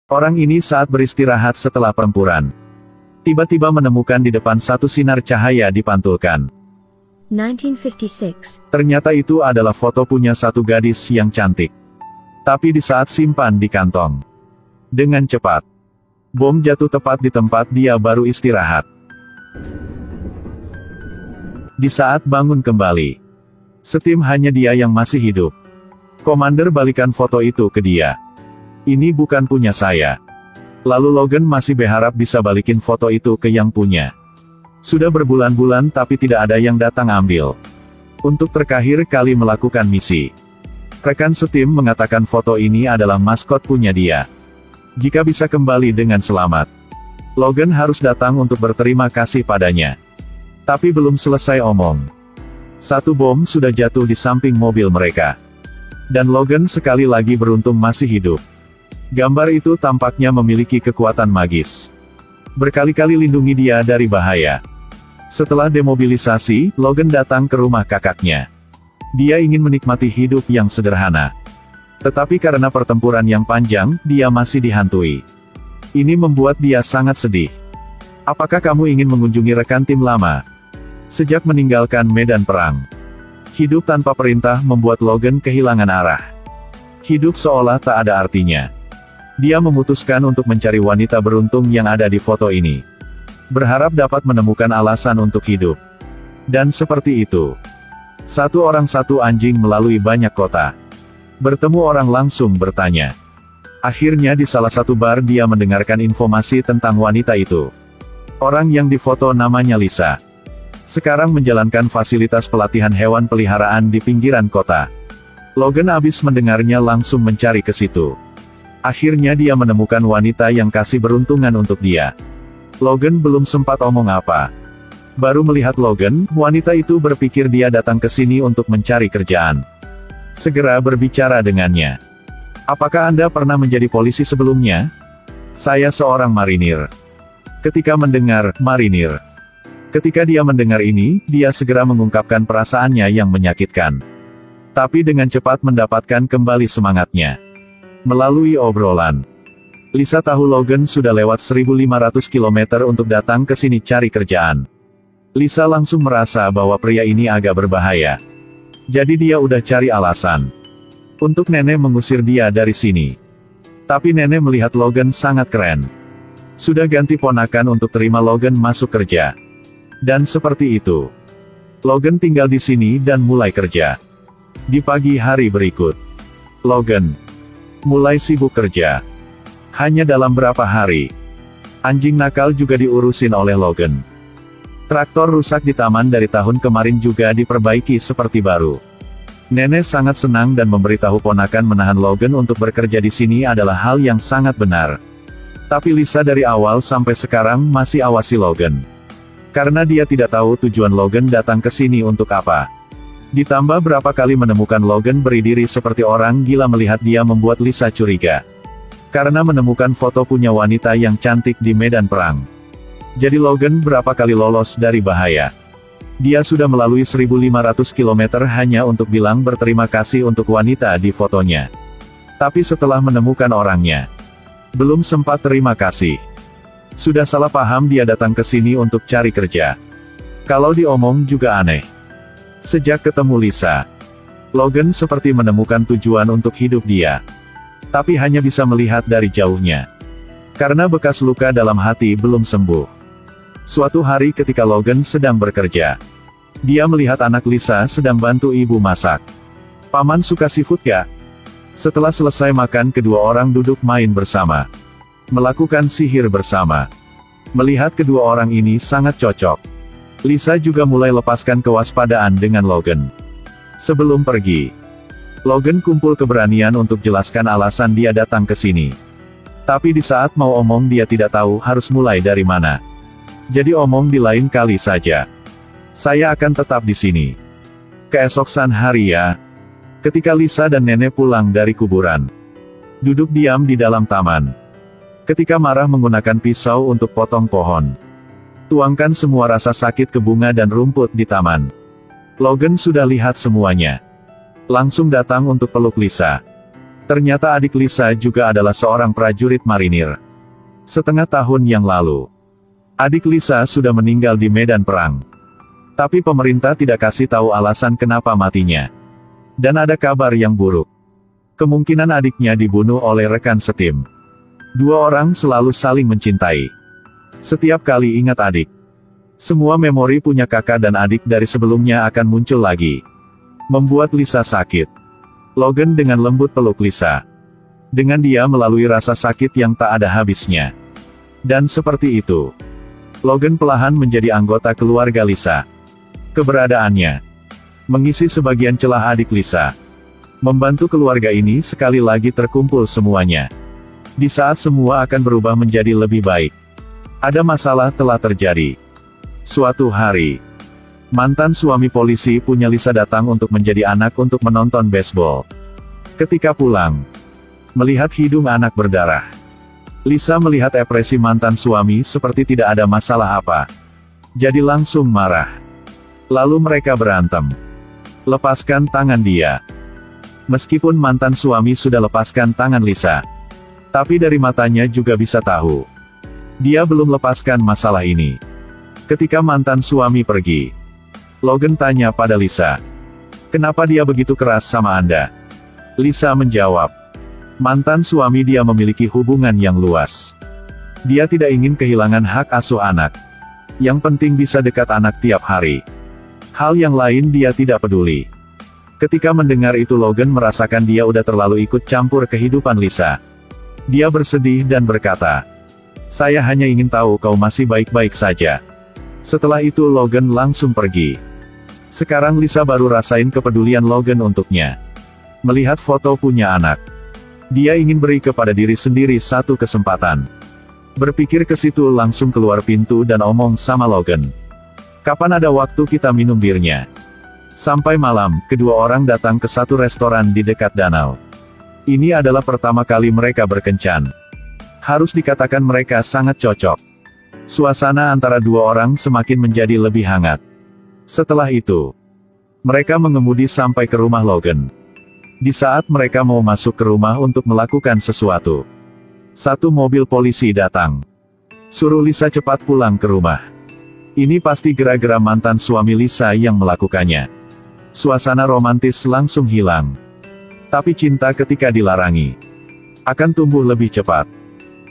Orang ini saat beristirahat setelah pertempuran, tiba-tiba menemukan di depan satu sinar cahaya dipantulkan. 1956. Ternyata itu adalah foto punya satu gadis yang cantik. Tapi di saat simpan di kantong, dengan cepat, bom jatuh tepat di tempat dia baru istirahat. Di saat bangun kembali, setim hanya dia yang masih hidup. Komander balikan foto itu ke dia. Ini bukan punya saya. Lalu Logan masih berharap bisa balikin foto itu ke yang punya. Sudah berbulan-bulan tapi tidak ada yang datang ambil. Untuk terakhir kali melakukan misi, rekan setim mengatakan foto ini adalah maskot punya dia. Jika bisa kembali dengan selamat, Logan harus datang untuk berterima kasih padanya. Tapi belum selesai omong, satu bom sudah jatuh di samping mobil mereka. Dan Logan sekali lagi beruntung masih hidup. Gambar itu tampaknya memiliki kekuatan magis. Berkali-kali lindungi dia dari bahaya. Setelah demobilisasi, Logan datang ke rumah kakaknya. Dia ingin menikmati hidup yang sederhana. Tetapi karena pertempuran yang panjang, dia masih dihantui. Ini membuat dia sangat sedih. Apakah kamu ingin mengunjungi rekan tim lama? Sejak meninggalkan medan perang, hidup tanpa perintah membuat Logan kehilangan arah. Hidup seolah tak ada artinya. Dia memutuskan untuk mencari wanita beruntung yang ada di foto ini. Berharap dapat menemukan alasan untuk hidup. Dan seperti itu, satu orang satu anjing melalui banyak kota. Bertemu orang langsung bertanya. Akhirnya di salah satu bar dia mendengarkan informasi tentang wanita itu. Orang yang difoto namanya Lisa. Sekarang menjalankan fasilitas pelatihan hewan peliharaan di pinggiran kota. Logan habis mendengarnya langsung mencari ke situ. Akhirnya dia menemukan wanita yang kasih beruntungan untuk dia. Logan belum sempat omong apa. Baru melihat Logan, wanita itu berpikir dia datang ke sini untuk mencari kerjaan. Segera berbicara dengannya. Apakah Anda pernah menjadi polisi sebelumnya? Saya seorang marinir. Ketika mendengar, marinir. Ketika dia mendengar ini, dia segera mengungkapkan perasaannya yang menyakitkan. Tapi dengan cepat mendapatkan kembali semangatnya. Melalui obrolan, Lisa tahu Logan sudah lewat 1.500 km untuk datang ke sini cari kerjaan. Lisa langsung merasa bahwa pria ini agak berbahaya. Jadi dia udah cari alasan untuk nenek mengusir dia dari sini. Tapi nenek melihat Logan sangat keren. Sudah ganti ponakan untuk terima Logan masuk kerja. Dan seperti itu, Logan tinggal di sini dan mulai kerja. Di pagi hari berikut, Logan mulai sibuk kerja. Hanya dalam berapa hari, anjing nakal juga diurusin oleh Logan. Traktor rusak di taman dari tahun kemarin juga diperbaiki seperti baru. Nenek sangat senang dan memberitahu ponakan menahan Logan untuk bekerja di sini adalah hal yang sangat benar. Tapi Lisa dari awal sampai sekarang masih awasi Logan. Karena dia tidak tahu tujuan Logan datang ke sini untuk apa. Ditambah berapa kali menemukan Logan berdiri seperti orang gila melihat dia membuat Lisa curiga. Karena menemukan foto punya wanita yang cantik di medan perang. Jadi Logan berapa kali lolos dari bahaya. Dia sudah melalui 1.500 km hanya untuk bilang berterima kasih untuk wanita di fotonya. Tapi setelah menemukan orangnya, belum sempat terima kasih. Sudah salah paham dia datang ke sini untuk cari kerja. Kalau diomong juga aneh. Sejak ketemu Lisa, Logan seperti menemukan tujuan untuk hidup dia. Tapi hanya bisa melihat dari jauhnya. Karena bekas luka dalam hati belum sembuh. Suatu hari ketika Logan sedang bekerja, dia melihat anak Lisa sedang bantu ibu masak. Paman suka seafood gak? Setelah selesai makan kedua orang duduk main bersama. Melakukan sihir bersama. Melihat kedua orang ini sangat cocok. Lisa juga mulai lepaskan kewaspadaan dengan Logan. Sebelum pergi, Logan kumpul keberanian untuk jelaskan alasan dia datang ke sini. Tapi di saat mau omong dia tidak tahu harus mulai dari mana. Jadi omong di lain kali saja. Saya akan tetap di sini. Keesokan hari ya. Ketika Lisa dan nenek pulang dari kuburan, duduk diam di dalam taman. Ketika marah menggunakan pisau untuk potong pohon. Tuangkan semua rasa sakit ke bunga dan rumput di taman. Logan sudah lihat semuanya. Langsung datang untuk peluk Lisa. Ternyata adik Lisa juga adalah seorang prajurit marinir. Setengah tahun yang lalu, adik Lisa sudah meninggal di medan perang. Tapi pemerintah tidak kasih tahu alasan kenapa matinya. Dan ada kabar yang buruk. Kemungkinan adiknya dibunuh oleh rekan setim. Dua orang selalu saling mencintai. Setiap kali ingat adik, semua memori punya kakak dan adik dari sebelumnya akan muncul lagi. Membuat Lisa sakit. Logan dengan lembut peluk Lisa. Dengan dia melalui rasa sakit yang tak ada habisnya. Dan seperti itu, Logan perlahan menjadi anggota keluarga Lisa. Keberadaannya mengisi sebagian celah adik Lisa. Membantu keluarga ini sekali lagi terkumpul semuanya. Di saat semua akan berubah menjadi lebih baik, ada masalah telah terjadi. Suatu hari, mantan suami polisi punya Lisa datang untuk menjadi anak untuk menonton baseball. Ketika pulang, melihat hidung anak berdarah, Lisa melihat ekspresi mantan suami seperti tidak ada masalah apa. Jadi langsung marah. Lalu mereka berantem. Lepaskan tangan dia. Meskipun mantan suami sudah lepaskan tangan Lisa, tapi dari matanya juga bisa tahu, dia belum lepaskan masalah ini. Ketika mantan suami pergi, Logan tanya pada Lisa, "Kenapa dia begitu keras sama Anda?" Lisa menjawab, "Mantan suami dia memiliki hubungan yang luas. Dia tidak ingin kehilangan hak asuh anak. Yang penting bisa dekat anak tiap hari. Hal yang lain dia tidak peduli." Ketika mendengar itu Logan merasakan dia udah terlalu ikut campur kehidupan Lisa. Dia bersedih dan berkata, "Saya hanya ingin tahu kau masih baik-baik saja." Setelah itu Logan langsung pergi. Sekarang Lisa baru rasain kepedulian Logan untuknya. Melihat foto punya anak, dia ingin beri kepada diri sendiri satu kesempatan. Berpikir ke situ langsung keluar pintu dan omong sama Logan, "Kapan ada waktu kita minum birnya?" Sampai malam, kedua orang datang ke satu restoran di dekat danau. Ini adalah pertama kali mereka berkencan. Harus dikatakan mereka sangat cocok. Suasana antara dua orang semakin menjadi lebih hangat. Setelah itu, mereka mengemudi sampai ke rumah Logan. Di saat mereka mau masuk ke rumah untuk melakukan sesuatu, satu mobil polisi datang. Suruh Lisa cepat pulang ke rumah. Ini pasti gara-gara mantan suami Lisa yang melakukannya. Suasana romantis langsung hilang. Tapi cinta ketika dilarangi, akan tumbuh lebih cepat.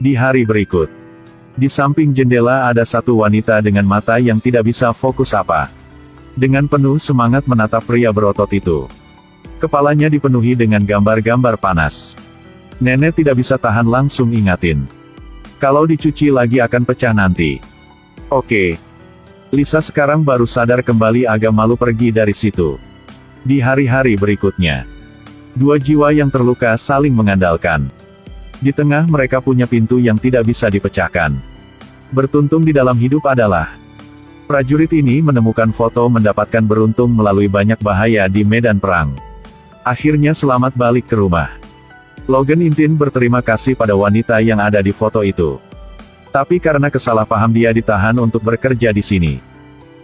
Di hari berikut, di samping jendela ada satu wanita dengan mata yang tidak bisa fokus apa. Dengan penuh semangat menatap pria berotot itu. Kepalanya dipenuhi dengan gambar-gambar panas. Nenek tidak bisa tahan langsung ingatin. Kalau dicuci lagi akan pecah nanti. Oke. Lisa sekarang baru sadar kembali agak malu pergi dari situ. Di hari-hari berikutnya, dua jiwa yang terluka saling mengandalkan. Di tengah mereka punya pintu yang tidak bisa dipecahkan. Bertuntung di dalam hidup adalah, prajurit ini menemukan foto mendapatkan beruntung melalui banyak bahaya di medan perang. Akhirnya selamat balik ke rumah. Logan Intin berterima kasih pada wanita yang ada di foto itu. Tapi karena kesalahpaham dia ditahan untuk bekerja di sini.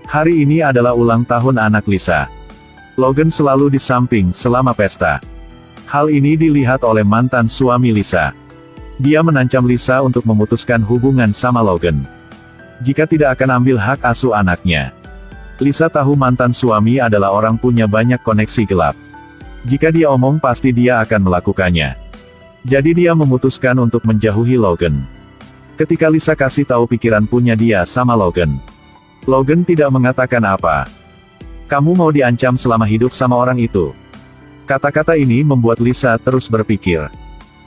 Hari ini adalah ulang tahun anak Lisa. Logan selalu di samping selama pesta. Hal ini dilihat oleh mantan suami Lisa. Dia menancam Lisa untuk memutuskan hubungan sama Logan. Jika tidak akan ambil hak asuh anaknya. Lisa tahu mantan suami adalah orang punya banyak koneksi gelap. Jika dia omong pasti dia akan melakukannya. Jadi dia memutuskan untuk menjauhi Logan. Ketika Lisa kasih tahu pikiran punya dia sama Logan, Logan tidak mengatakan apa. "Kamu mau diancam selama hidup sama orang itu?" Kata-kata ini membuat Lisa terus berpikir.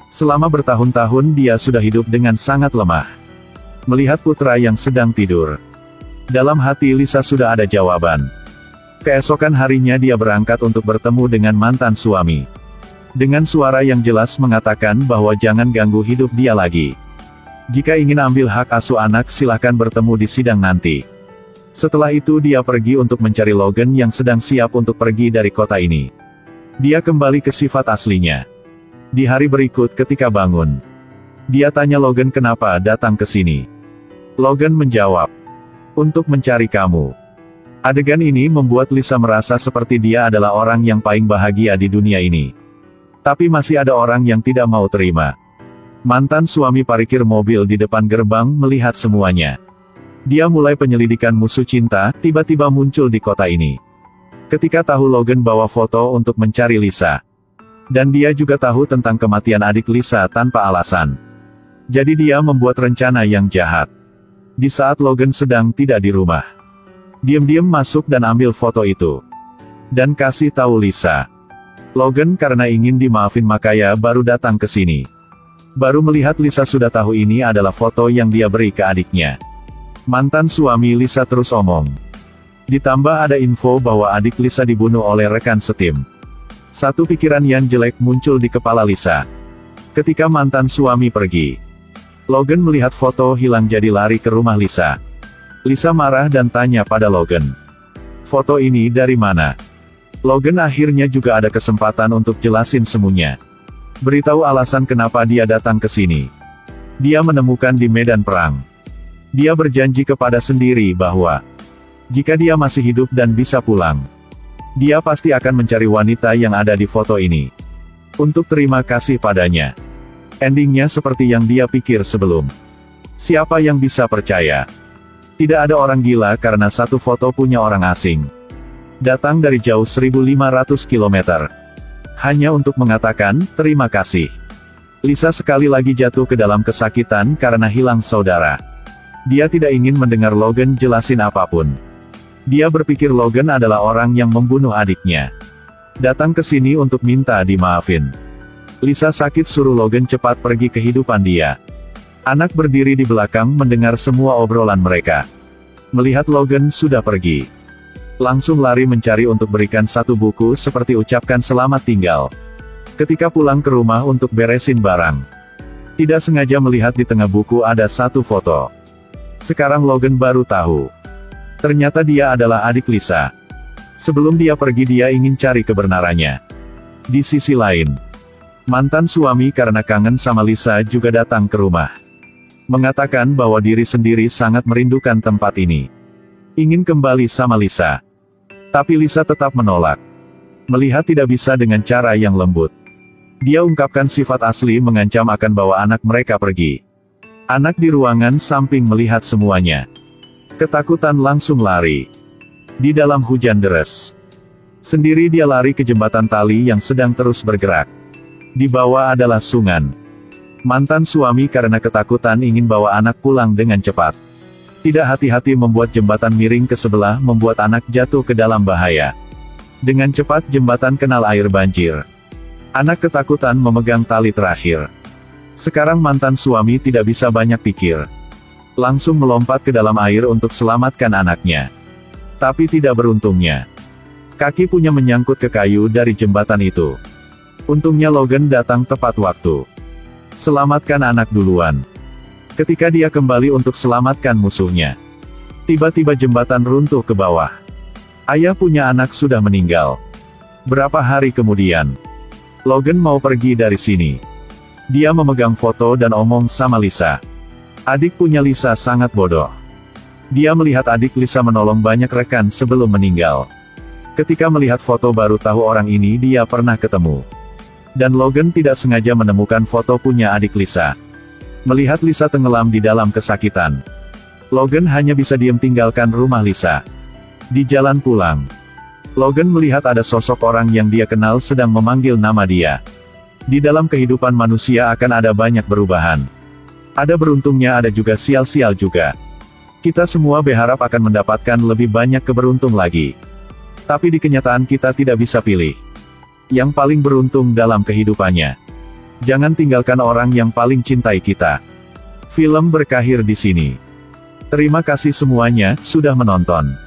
Selama bertahun-tahun dia sudah hidup dengan sangat lemah. Melihat putra yang sedang tidur. Dalam hati Lisa sudah ada jawaban. Keesokan harinya dia berangkat untuk bertemu dengan mantan suami. Dengan suara yang jelas mengatakan bahwa jangan ganggu hidup dia lagi. Jika ingin ambil hak asuh anak silahkan bertemu di sidang nanti. Setelah itu dia pergi untuk mencari Logan yang sedang siap untuk pergi dari kota ini. Dia kembali ke sifat aslinya. Di hari berikut ketika bangun, dia tanya Logan kenapa datang ke sini. Logan menjawab, "Untuk mencari kamu." Adegan ini membuat Lisa merasa seperti dia adalah orang yang paling bahagia di dunia ini. Tapi masih ada orang yang tidak mau terima. Mantan suami parkir mobil di depan gerbang melihat semuanya. Dia mulai penyelidikan musuh cinta, tiba-tiba muncul di kota ini. Ketika tahu Logan bawa foto untuk mencari Lisa. Dan dia juga tahu tentang kematian adik Lisa tanpa alasan. Jadi dia membuat rencana yang jahat. Di saat Logan sedang tidak di rumah. Diam-diam masuk dan ambil foto itu. Dan kasih tahu Lisa. Logan karena ingin dimaafin makanya baru datang ke sini. Baru melihat Lisa sudah tahu ini adalah foto yang dia beri ke adiknya. Mantan suami Lisa terus omong. Ditambah ada info bahwa adik Lisa dibunuh oleh rekan setim. Satu pikiran yang jelek muncul di kepala Lisa. Ketika mantan suami pergi. Logan melihat foto hilang jadi lari ke rumah Lisa. Lisa marah dan tanya pada Logan. Foto ini dari mana? Logan akhirnya juga ada kesempatan untuk jelasin semuanya. Beritahu alasan kenapa dia datang ke sini. Dia menemukan di medan perang. Dia berjanji kepada sendiri bahwa jika dia masih hidup dan bisa pulang, dia pasti akan mencari wanita yang ada di foto ini. Untuk terima kasih padanya. Endingnya seperti yang dia pikir sebelum. Siapa yang bisa percaya? Tidak ada orang gila karena satu foto punya orang asing. Datang dari jauh 1500 km. Hanya untuk mengatakan, terima kasih. Lisa sekali lagi jatuh ke dalam kesakitan karena hilang saudara. Dia tidak ingin mendengar Logan jelasin apapun. Dia berpikir Logan adalah orang yang membunuh adiknya. Datang ke sini untuk minta dimaafin. Lisa sakit suruh Logan cepat pergi kehidupan dia. Anak berdiri di belakang mendengar semua obrolan mereka. Melihat Logan sudah pergi. Langsung lari mencari untuk berikan satu buku seperti ucapkan selamat tinggal. Ketika pulang ke rumah untuk beresin barang. Tidak sengaja melihat di tengah buku ada satu foto. Sekarang Logan baru tahu. Ternyata dia adalah adik Lisa. Sebelum dia pergi dia ingin cari kebenarannya. Di sisi lain. Mantan suami karena kangen sama Lisa juga datang ke rumah. Mengatakan bahwa diri sendiri sangat merindukan tempat ini. Ingin kembali sama Lisa. Tapi Lisa tetap menolak. Melihat tidak bisa dengan cara yang lembut. Dia ungkapkan sifat asli mengancam akan bawa anak mereka pergi. Anak di ruangan samping melihat semuanya. Ketakutan langsung lari. Di dalam hujan deras. Sendiri dia lari ke jembatan tali yang sedang terus bergerak. Di bawah adalah sungai. Mantan suami karena ketakutan ingin bawa anak pulang dengan cepat. Tidak hati-hati membuat jembatan miring ke sebelah membuat anak jatuh ke dalam bahaya. Dengan cepat jembatan kenal air banjir. Anak ketakutan memegang tali terakhir. Sekarang mantan suami tidak bisa banyak pikir. Langsung melompat ke dalam air untuk selamatkan anaknya. Tapi tidak beruntungnya. Kaki punya menyangkut ke kayu dari jembatan itu. Untungnya Logan datang tepat waktu. Selamatkan anak duluan. Ketika dia kembali untuk selamatkan musuhnya. Tiba-tiba jembatan runtuh ke bawah. Ayah punya anak sudah meninggal. Berapa hari kemudian. Logan mau pergi dari sini. Dia memegang foto dan omong sama Lisa. Adik punya Lisa sangat bodoh. Dia melihat adik Lisa menolong banyak rekan sebelum meninggal. Ketika melihat foto baru tahu orang ini dia pernah ketemu. Dan Logan tidak sengaja menemukan foto punya adik Lisa. Melihat Lisa tenggelam di dalam kesakitan. Logan hanya bisa diam tinggalkan rumah Lisa. Di jalan pulang. Logan melihat ada sosok orang yang dia kenal sedang memanggil nama dia. Di dalam kehidupan manusia akan ada banyak perubahan. Ada beruntungnya ada juga sial-sial juga. Kita semua berharap akan mendapatkan lebih banyak keberuntung lagi. Tapi di kenyataan kita tidak bisa pilih. Yang paling beruntung dalam kehidupannya. Jangan tinggalkan orang yang paling cintai kita. Film berakhir di sini. Terima kasih semuanya sudah menonton.